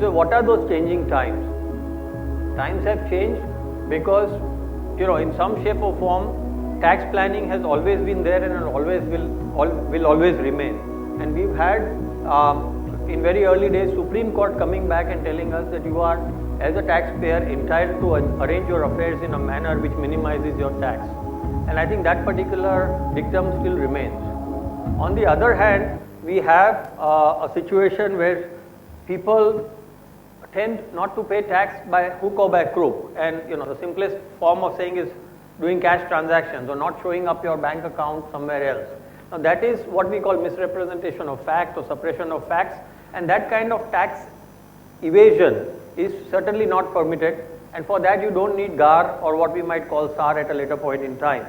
So what are those changing times? Times have changed because, in some shape or form, tax planning has always been there and will always remain. And we've had, in very early days, Supreme Court coming back and telling us that you are, as a taxpayer, entitled to arrange your affairs in a manner which minimizes your tax. And I think that particular dictum still remains. On the other hand, we have a situation where people tend not to pay tax by hook or by crook, and the simplest form of saying is doing cash transactions or not showing up your bank account somewhere else. Now that is what we call misrepresentation of fact or suppression of facts, and that kind of tax evasion is certainly not permitted, and for that you don't need GAR or what we might call SAR at a later point in time.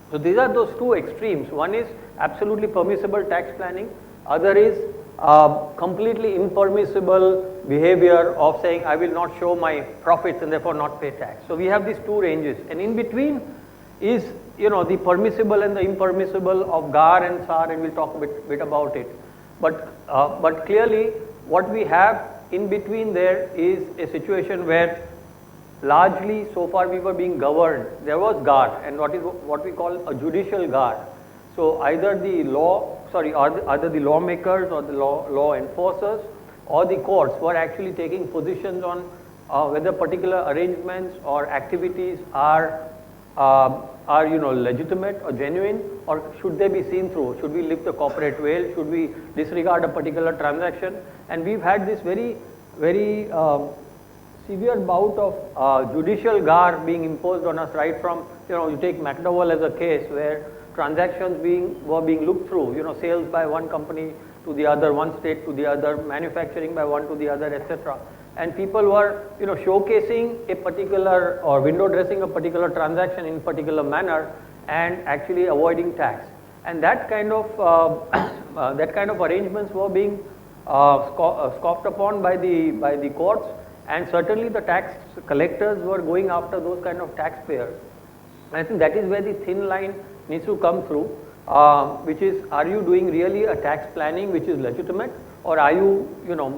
So these are those two extremes. One is absolutely permissible tax planning, other is completely impermissible behavior of saying I will not show my profits and therefore not pay tax. So we have these two ranges, and in between is the permissible and the impermissible of GAR and SAR, and we'll talk a bit about it. But clearly what we have in between there is a situation where largely so far we were being governed. There was GAR and what we call a judicial GAR. So either the lawmakers or the law enforcers or the courts were actually taking positions on whether particular arrangements or activities are legitimate or genuine, or should they be seen through? Should we lift the corporate veil? Should we disregard a particular transaction? And we've had this very severe bout of judicial GAR being imposed on us, right from, you take McDowell as a case where transactions were being looked through, sales by one company to the other, one state to the other, manufacturing by one to the other, etc. And people were, showcasing a particular or window dressing a particular transaction in a particular manner and actually avoiding tax. And that kind of arrangements were being scoffed upon by the courts, and certainly the tax collectors were going after those kind of taxpayers. And I think that is where the thin line needs to come through, which is, are you doing really a tax planning which is legitimate, or are you,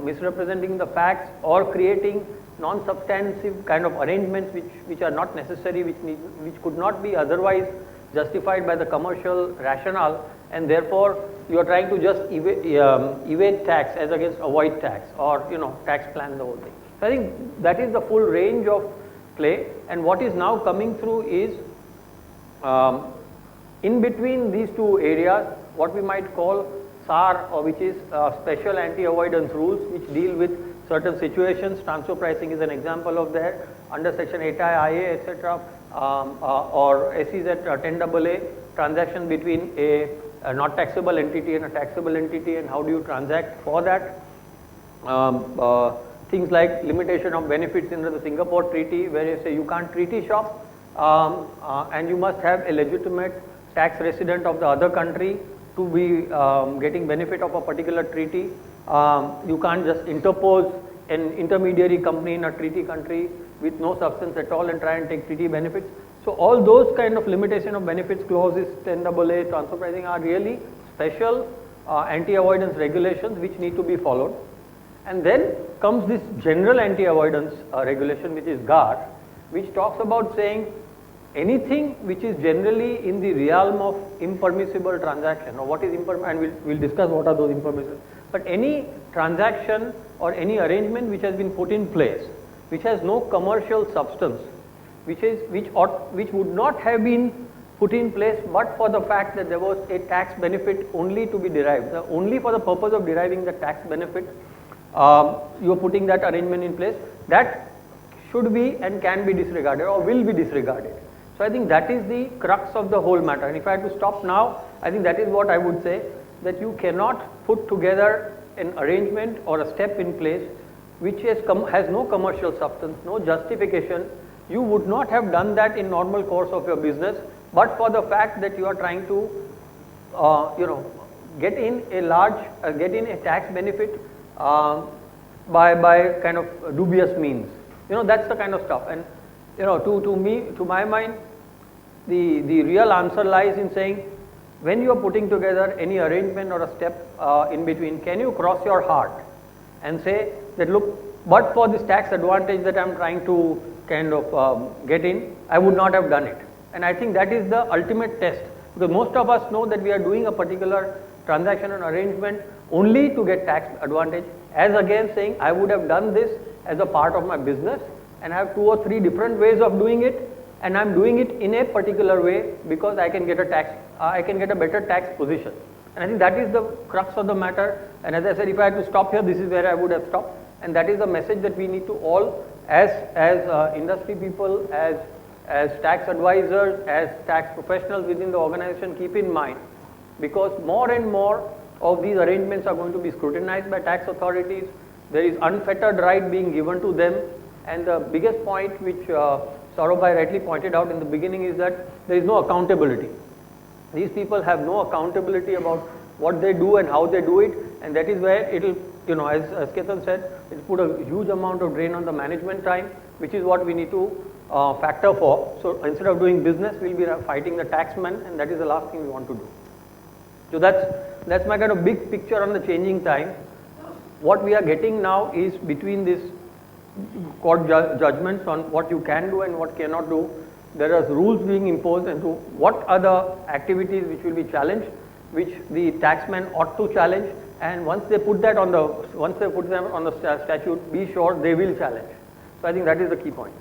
misrepresenting the facts or creating non-substantive kind of arrangements which are not necessary, which could not be otherwise justified by the commercial rationale, and therefore you are trying to just evade tax as against avoid tax, or tax plan the whole thing. So I think that is the full range of play, and what is now coming through is in between these two areas, what we might call SAR, or which is special anti-avoidance rules, which deal with certain situations. Transfer pricing is an example of that, under section 8IA, etc., or SEZ 10AA, transaction between a not taxable entity and a taxable entity, and how do you transact for that. Things like limitation of benefits under the Singapore Treaty, where you say you can't treaty shop, and you must have a legitimate tax resident of the other country to be getting benefit of a particular treaty. You can't just interpose an intermediary company in a treaty country with no substance at all and try and take treaty benefits. So all those kind of limitation of benefits clauses, 10AA, transfer pricing, are really special anti-avoidance regulations which need to be followed. And then comes this general anti-avoidance regulation, which is GAR, which talks about saying anything which is generally in the realm of impermissible transaction, or what is impermissible, and we'll discuss what are those impermissible, but any transaction or any arrangement which has been put in place, which has no commercial substance, which would not have been put in place but for the fact that there was a tax benefit only to be derived, only for the purpose of deriving the tax benefit, you are putting that arrangement in place, that should be and can be disregarded or will be disregarded. So I think that is the crux of the whole matter, and if I had to stop now, I think that is what I would say, that you cannot put together an arrangement or a step in place which has no commercial substance, no justification. You would not have done that in normal course of your business, but for the fact that you are trying to get in a tax benefit by kind of dubious means. That's the kind of stuff. And to my mind, the real answer lies in saying when you are putting together any arrangement or a step in between, can you cross your heart and say that, look, but for this tax advantage that I am trying to kind of get in, I would not have done it. And I think that is the ultimate test, because most of us know that we are doing a particular transaction and arrangement only to get tax advantage, as against saying I would have done this as a part of my business and I have 2 or 3 different ways of doing it, and I am doing it in a particular way because I can get a tax, I can get a better tax position. And I think that is the crux of the matter. And as I said, if I had to stop here, this is where I would have stopped. And that is the message that we need to all, as industry people, as tax advisors, as tax professionals within the organization, keep in mind, because more and more of these arrangements are going to be scrutinized by tax authorities. There is unfettered right being given to them, and the biggest point which Saurabh rightly pointed out in the beginning is that there is no accountability. These people have no accountability about what they do and how they do it, and that is where it will, you know, as Ketan said, it will put a huge amount of drain on the management time, which is what we need to factor for. So instead of doing business, we will be fighting the taxman, and that is the last thing we want to do. So that's my kind of big picture on the changing time. What we are getting now is between these court judgments on what you can do and what cannot do, there are rules being imposed into what are the activities which will be challenged, which the taxman ought to challenge, and once they put that on the statute, be sure they will challenge. So I think that is the key point.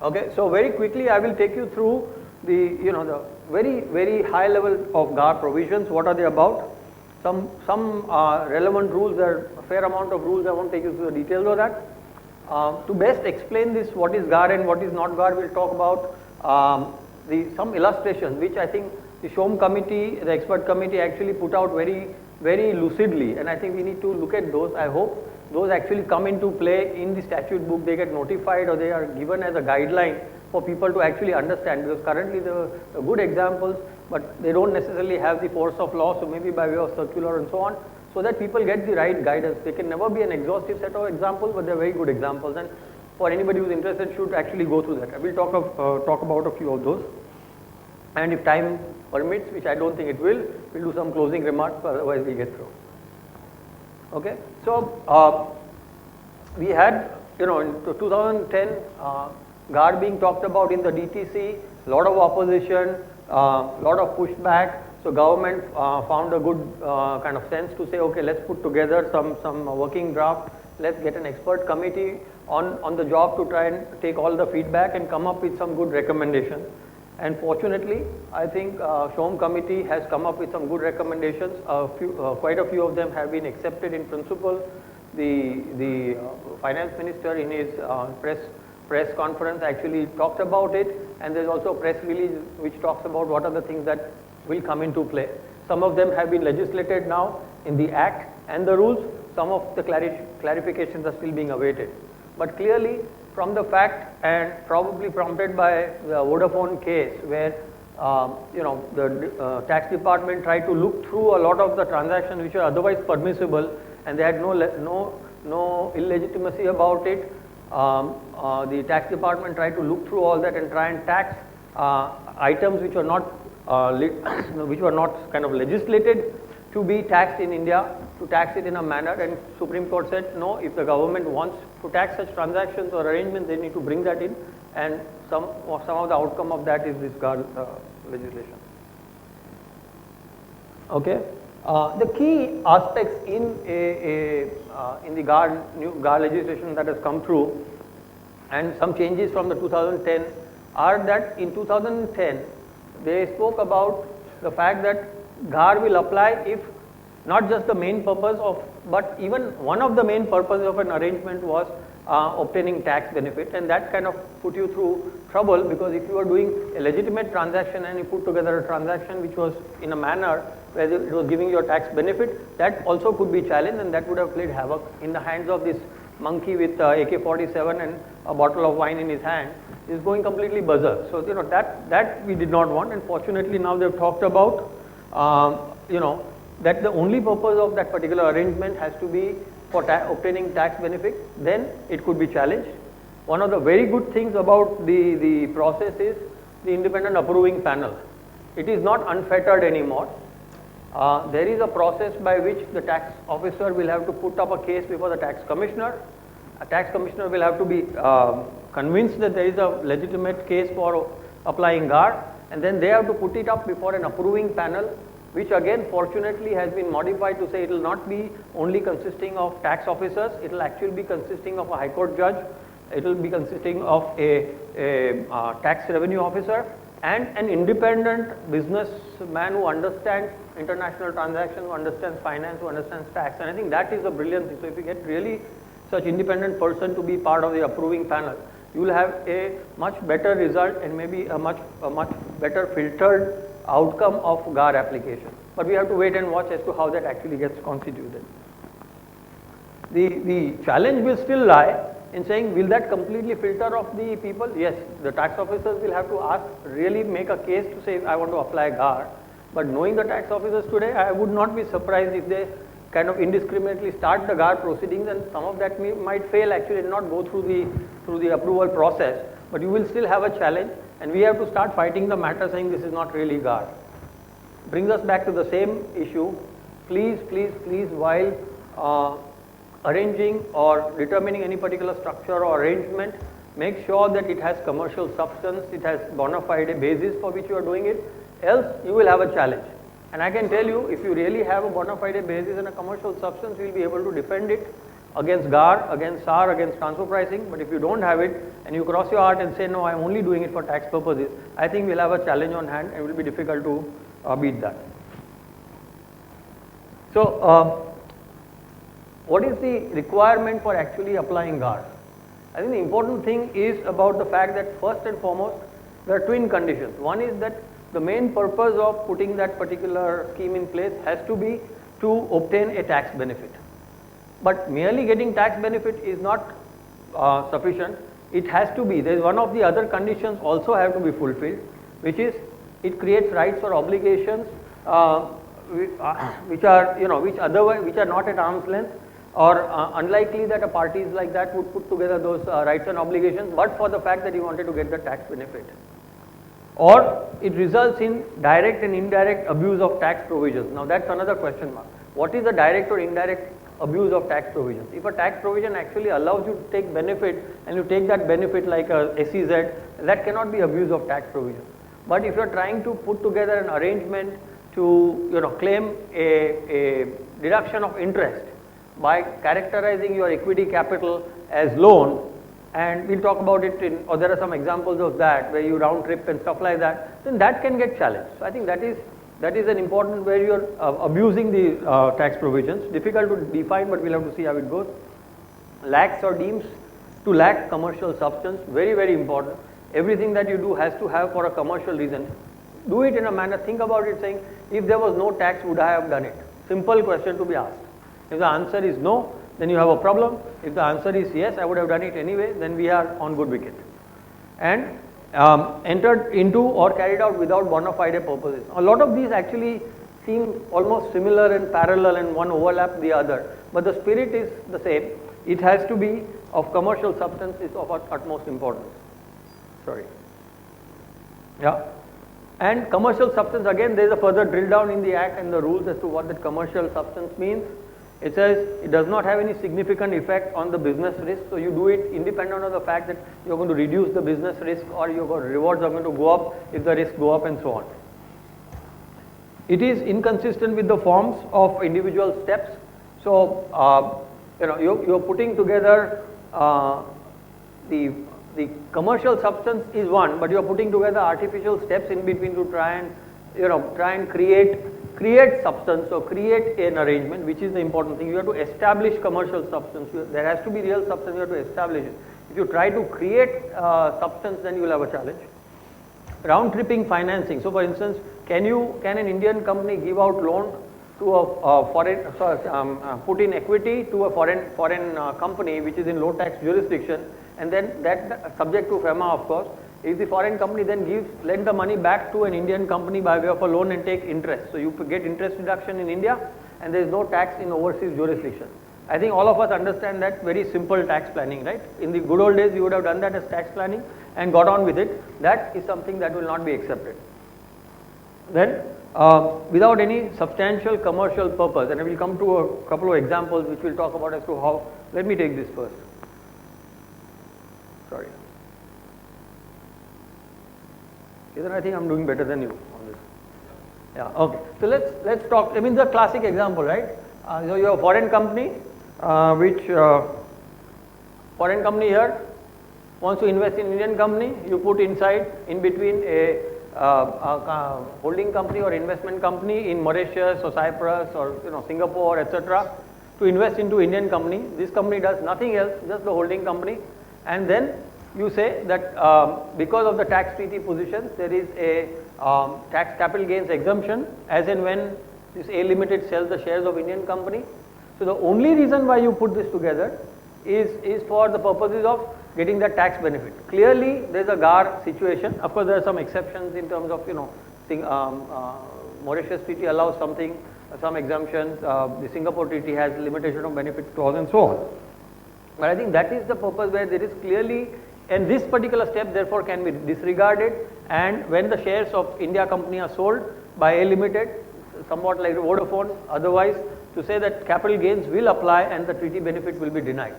Okay, so very quickly I will take you through the very high level of GAR provisions. What are they about? Some relevant rules. There are a fair amount of rules. I won't take you through the details of that. To best explain this, what is GAR and what is not GAR, we'll talk about some illustrations, which I think the SHOM committee, the expert committee, actually put out very, very lucidly, and I think we need to look at those. I hope those actually come into play in the statute book. They get notified or they are given as a guideline for people to actually understand, because currently there are good examples, but they don't necessarily have the force of law, so maybe by way of circular and so on, so that people get the right guidance. They can never be an exhaustive set of examples, but they are very good examples, and for anybody who is interested should actually go through that. I will talk about a few of those, and if time permits, which I don't think it will, we'll do some closing remarks, otherwise we'll get through. Okay, so we had, in 2010, GAR being talked about in the DTC, lot of opposition, lot of pushback. So government found a good kind of sense to say, okay, let's put together some working draft. Let's get an expert committee on the job to try and take all the feedback and come up with some good recommendations. And fortunately, I think SHOM committee has come up with some good recommendations. Quite a few of them have been accepted in principle. The finance minister in his press conference actually talked about it, and there's also a press release which talks about what are the things that will come into play. Some of them have been legislated now in the Act and the rules. Some of the clarifications are still being awaited. But clearly, from the fact, and probably prompted by the Vodafone case, where the tax department tried to look through a lot of the transactions which are otherwise permissible, and they had no illegitimacy about it. The tax department tried to look through all that and try and tax items which were not kind of legislated to be taxed in India, to tax it in a manner, and Supreme Court said no, if the government wants to tax such transactions or arrangements, they need to bring that in, and some of the outcome of that is this GAR legislation. Okay, the key aspects in the new GAR legislation that has come through, and some changes from the 2010, are that in 2010 they spoke about the fact that GAR will apply if not just the main purpose of, but even one of the main purposes of an arrangement was obtaining tax benefit, and that kind of put you through trouble, because if you are doing a legitimate transaction and you put together a transaction which was in a manner where it was giving you a tax benefit, that also could be challenged, and that would have played havoc in the hands of this monkey with AK-47 and a bottle of wine in his hand. Is going completely berserk. So that we did not want, and fortunately now they've talked about that the only purpose of that particular arrangement has to be for obtaining tax benefit, then it could be challenged. One of the very good things about the process is the independent approving panel. it is not unfettered anymore. There is a process by which the tax officer will have to put up a case before the tax commissioner. A tax commissioner will have to be convinced that there is a legitimate case for applying GAR, and then they have to put it up before an approving panel, which again fortunately has been modified to say it will not be only consisting of tax officers, it will actually be consisting of a high court judge, it will be consisting of a tax revenue officer and an independent businessman who understands international transactions, who understands finance, who understands tax, and I think that is a brilliant thing. So if you get really such independent person to be part of the approving panel, you will have a much better result and maybe a much better filtered outcome of GAR application. But we have to wait and watch as to how that actually gets constituted. The challenge will still lie in saying, will that completely filter off the people? Yes, the tax officers will have to ask, really make a case to say, I want to apply GAR. But knowing the tax officers today, I would not be surprised if they kind of indiscriminately start the GAR proceedings, and some of that might fail actually and not go through the approval process. But you will still have a challenge, and we have to start fighting the matter saying this is not really GAR. Brings us back to the same issue. Please, while arranging or determining any particular structure or arrangement, make sure that it has commercial substance, it has bona fide basis for which you are doing it, else you will have a challenge. And I can tell you, if you really have a bona fide basis and a commercial substance, you will be able to defend it against GAR, against SAR, against transfer pricing. But if you don't have it and you cross your heart and say, no, I am only doing it for tax purposes, I think we'll have a challenge on hand and it will be difficult to beat that. So, what is the requirement for actually applying GAR? I think the important thing is about the fact that first and foremost, there are twin conditions. One is that the main purpose of putting that particular scheme in place has to be to obtain a tax benefit. But merely getting tax benefit is not sufficient. It has to be, there is one of the other conditions also have to be fulfilled, which is it creates rights or obligations which are not at arm's length, or unlikely that a party like that would put together those rights and obligations but for the fact that he wanted to get the tax benefit. Or it results in direct and indirect abuse of tax provisions. Now that's another question mark. What is the direct or indirect abuse of tax provisions? If a tax provision actually allows you to take benefit and you take that benefit like a SEZ, that cannot be abuse of tax provision. But if you are trying to put together an arrangement to claim a deduction of interest by characterizing your equity capital as loan, and we'll talk about it or there are some examples of that where you round trip and stuff like that, then that can get challenged. So I think that is an important where you are abusing the tax provisions. Difficult to define, but we'll have to see how it goes. Lacks or deems to lack commercial substance, very, very important. Everything that you do has to have for a commercial reason. Do it in a manner, think about it saying, if there was no tax, would I have done it? Simple question to be asked. If the answer is no, then you have a problem. If the answer is yes, I would have done it anyway, then we are on good wicket. And entered into or carried out without bona fide purposes. A lot of these actually seem almost similar and parallel and one overlaps the other, but the spirit is the same. It has to be of commercial substance, is of utmost importance. Sorry. Yeah. And commercial substance, again there is a further drill down in the act and the rules as to what that commercial substance means. It says it does not have any significant effect on the business risk, so you do it independent of the fact that you are going to reduce the business risk or your rewards are going to go up if the risks go up and so on. It is inconsistent with the forms of individual steps. So you're putting together the commercial substance is one, but you're putting together artificial steps in between to try and create substance or create an arrangement, which is the important thing. You have to establish commercial substance. There has to be real substance, you have to establish it. If you try to create substance, then you will have a challenge. Round tripping financing. So for instance, can an Indian company give out loan to a put in equity to a foreign company which is in low tax jurisdiction, and then that subject to FEMA of course. If the foreign company then lend the money back to an Indian company by way of a loan and take interest. So you get interest deduction in India and there is no tax in overseas jurisdiction. I think all of us understand that very simple tax planning, right? In the good old days you would have done that as tax planning and got on with it. That is something that will not be accepted. then without any substantial commercial purpose, and I will come to a couple of examples which we'll talk about as to how. Let me take this first. Sorry. Then I think I'm doing better than you on this. Yeah. Okay. So let's talk. I mean the classic example, right? So you have a foreign company, which foreign company here wants to invest in Indian company. You put inside in between a holding company or investment company in Mauritius or Cyprus or Singapore, etc. to invest into Indian company. This company does nothing else, just the holding company, and then you say that because of the tax treaty positions, there is a tax capital gains exemption as and when this A Limited sells the shares of Indian company. So the only reason why you put this together is for the purposes of getting that tax benefit. Clearly there is a GAR situation. Of course there are some exceptions in terms of Mauritius treaty allows something, some exemptions, the Singapore treaty has limitation of benefits clause and so on. But I think that is the purpose where there is clearly, and this particular step therefore can be disregarded, and when the shares of India company are sold by A Limited, somewhat like Vodafone, otherwise to say that capital gains will apply and the treaty benefit will be denied.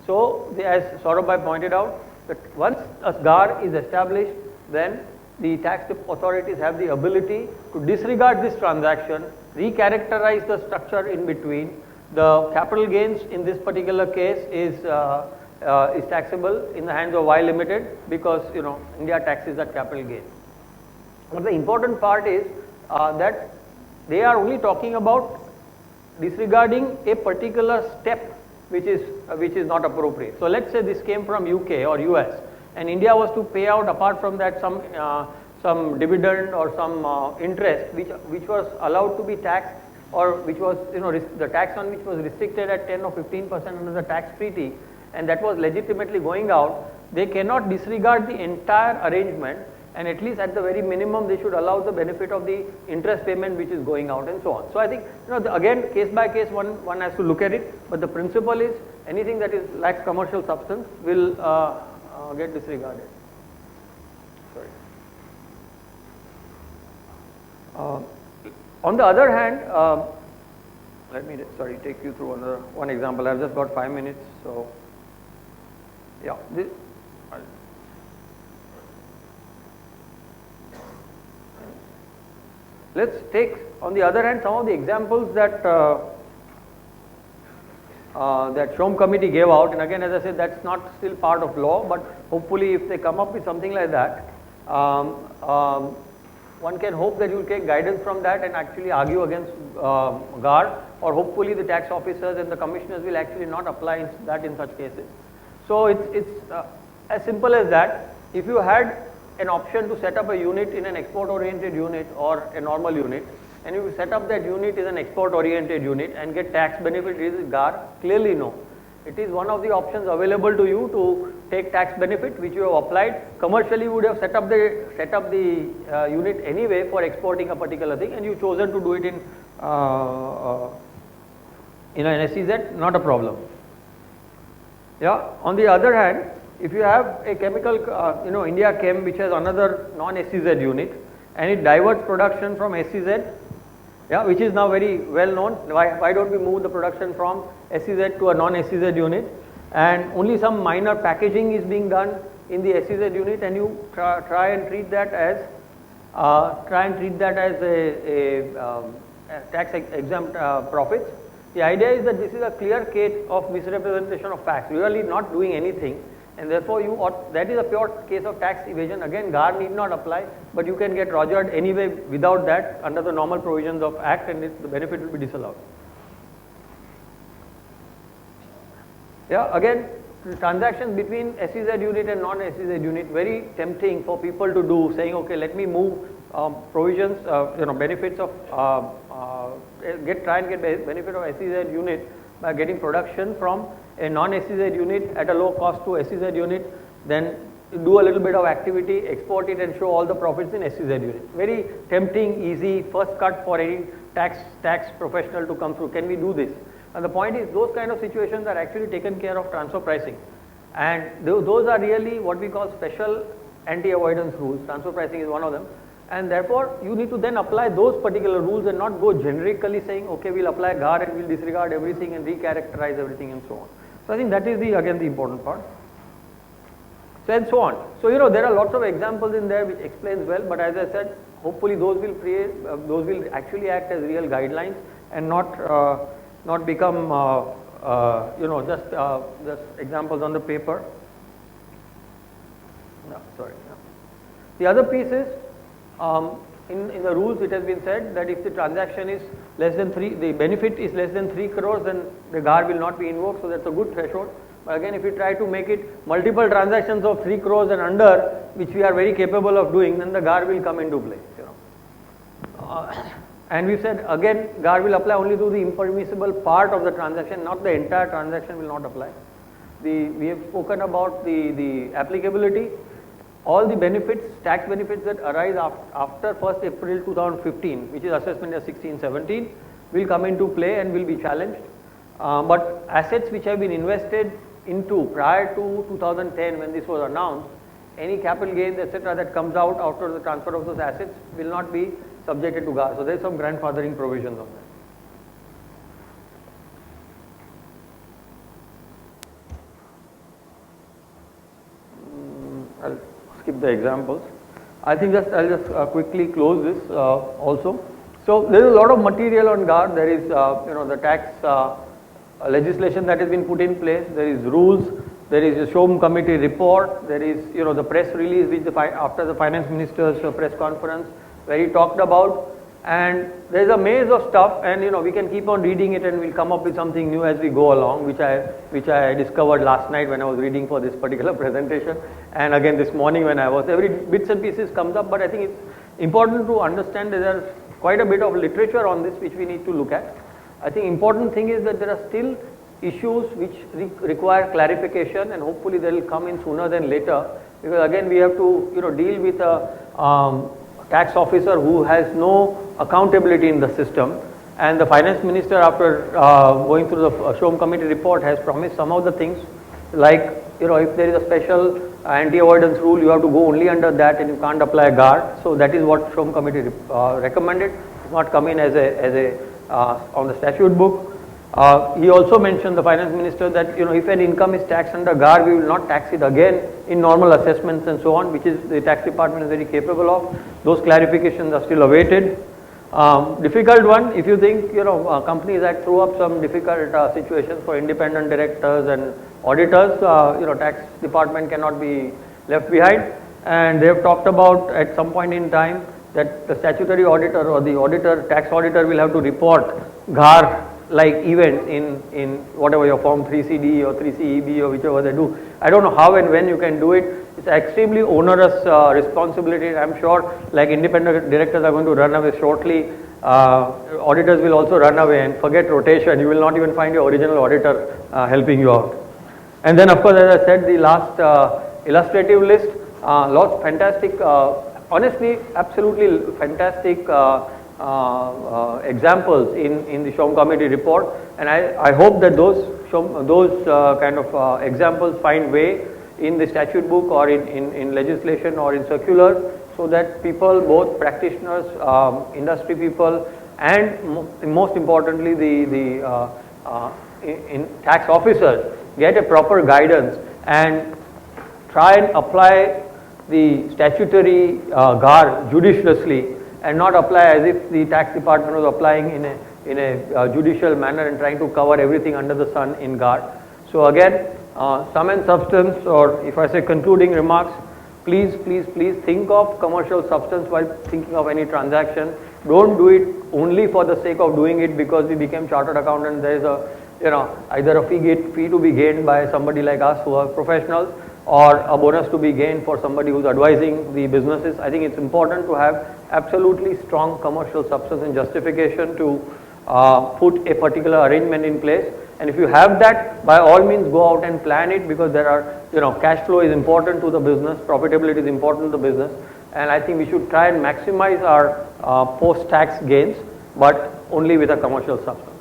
So as Saurabh pointed out, that once a GAR is established, then the tax authorities have the ability to disregard this transaction, recharacterize the structure in between. The capital gains in this particular case is taxable in the hands of Y Limited because India taxes that capital gain. But the important part is that they are only talking about disregarding a particular step which is not appropriate. So let's say this came from UK or US, and India was to pay out apart from that some dividend or some interest which was allowed to be taxed, or which was the tax on which was restricted at 10 or 15% under the tax treaty, and that was legitimately going out. They cannot disregard the entire arrangement, and at least at the very minimum they should allow the benefit of the interest payment which is going out and so on. So I think again case by case one has to look at it, but the principle is anything that lacks commercial substance will get disregarded. Sorry. On the other hand, let me take you through one example. I've just got 5 minutes, so yeah. Let's take, on the other hand, some of the examples that that Shom committee gave out, and again, as I said, that's not still part of law, but hopefully if they come up with something like that, one can hope that you will take guidance from that and actually argue against GAR, or hopefully the tax officers and the commissioners will actually not apply that in such cases. So it's as simple as that. If you had an option to set up a unit in an export oriented unit or a normal unit, and you set up that unit as an export oriented unit and get tax benefit, is it GAR? Clearly no. It is one of the options available to you to take tax benefit which you have applied. Commercially you would have set up the unit anyway for exporting a particular thing, and you chosen to do it in an SEZ, not a problem. Yeah. On the other hand, if you have a chemical, India Chem, which has another non-SEZ unit, and it diverts production from SEZ, yeah, which is now very well known. Why don't we move the production from SEZ to a non-SEZ unit, and only some minor packaging is being done in the SEZ unit, and you try and treat that as a tax exempt profits. The idea is that this is a clear case of misrepresentation of facts. You are really not doing anything, and therefore that is a pure case of tax evasion. Again, GAR need not apply, but you can get rogered anyway without that under the normal provisions of Act, and the benefit will be disallowed. Yeah, again, the transactions between SEZ unit and non-SEZ unit, very tempting for people to do, saying, okay, let me move provisions, benefits of, try and get benefit of SEZ unit by getting production from a non-SEZ unit at a low cost to SEZ unit, then do a little bit of activity, export it and show all the profits in SEZ unit. Very tempting, easy, first cut for any tax professional to come through. Can we do this? And the point is, those kind of situations are actually taken care of transfer pricing, and those are really what we call special anti-avoidance rules. Transfer pricing is one of them. and therefore you need to then apply those particular rules and not go generically saying, okay, we'll apply GAR and we'll disregard everything and recharacterize everything and so on. So I think that is again the important part. So and so on. So there are lots of examples in there which explains well, but as I said, hopefully those will actually act as real guidelines and not become just examples on the paper. No, sorry. No. The other piece is in the rules it has been said that if the transaction is less than the benefit is less than 3 crores, then the GAR will not be invoked. So that's a good threshold. But again, if you try to make it multiple transactions of 3 crores and under, which we are very capable of doing, then the GAR will come into play. And we said again, GAR will apply only to the impermissible part of the transaction, not the entire transaction will not apply. We have spoken about the applicability. All the benefits, tax benefits that arise after 1st April 2015, which is assessment year 16-17, will come into play and will be challenged. But assets which have been invested into prior to 2010 when this was announced, any capital gains etc. that comes out after the transfer of those assets will not be subjected to GAR. So there is some grandfathering provisions on that. I'll skip the examples. I think I'll just quickly close this also. So there is a lot of material on GAR. There is the tax legislation that has been put in place. There is rules. There is a SHOM committee report. There is the press release which after the finance minister's press conference where he talked about. And there is a maze of stuff, and we can keep on reading it, and we'll come up with something new as we go along, which I discovered last night when I was reading for this particular presentation, and again this morning when I was. Every bits and pieces comes up, but I think it's important to understand that there is quite a bit of literature on this which we need to look at. I think important thing is that there are still issues which require clarification, and hopefully they will come in sooner than later, because again we have to deal with a tax officer who has no accountability in the system, and the finance minister, after going through the SHOM committee report, has promised some of the things like if there is a special anti-avoidance rule, you have to go only under that and you can't apply GAR. So that is what SHOM committee recommended. It's not come in as a on the statute book. He also mentioned, the finance minister, that if an income is taxed under GAR, we will not tax it again in normal assessments and so on, which is the tax department is very capable of. Those clarifications are still awaited. Difficult one, if you think companies that throw up some difficult situations for independent directors and auditors, tax department cannot be left behind, and they have talked about at some point in time that the statutory auditor or the tax auditor will have to report GAR like events in whatever your form 3CD or 3CEB or whichever they do. I don't know how and when you can do it. It's extremely onerous responsibility. I'm sure like independent directors are going to run away shortly. Auditors will also run away and forget rotation. You will not even find your original auditor helping you out. And then of course, as I said, the last illustrative list, lots fantastic, honestly absolutely fantastic examples in the SHOM committee report, and I hope that those kind of examples find way in the statute book or in legislation or in circulars, so that people, both practitioners, industry people, and most importantly the tax officers get a proper guidance and try and apply the statutory GAR judiciously, and not apply as if the tax department was applying in a judicial manner and trying to cover everything under the sun in GAR. So again, sum and substance, or if I say concluding remarks, please think of commercial substance while thinking of any transaction. Don't do it only for the sake of doing it because we became chartered accountants. There is either a fee to be gained by somebody like us who are professionals, or a bonus to be gained for somebody who's advising the businesses. I think it's important to have absolutely strong commercial substance and justification to put a particular arrangement in place. And if you have that, by all means go out and plan it, because there are, cash flow is important to the business, profitability is important to the business, and I think we should try and maximize our post-tax gains, but only with a commercial substance.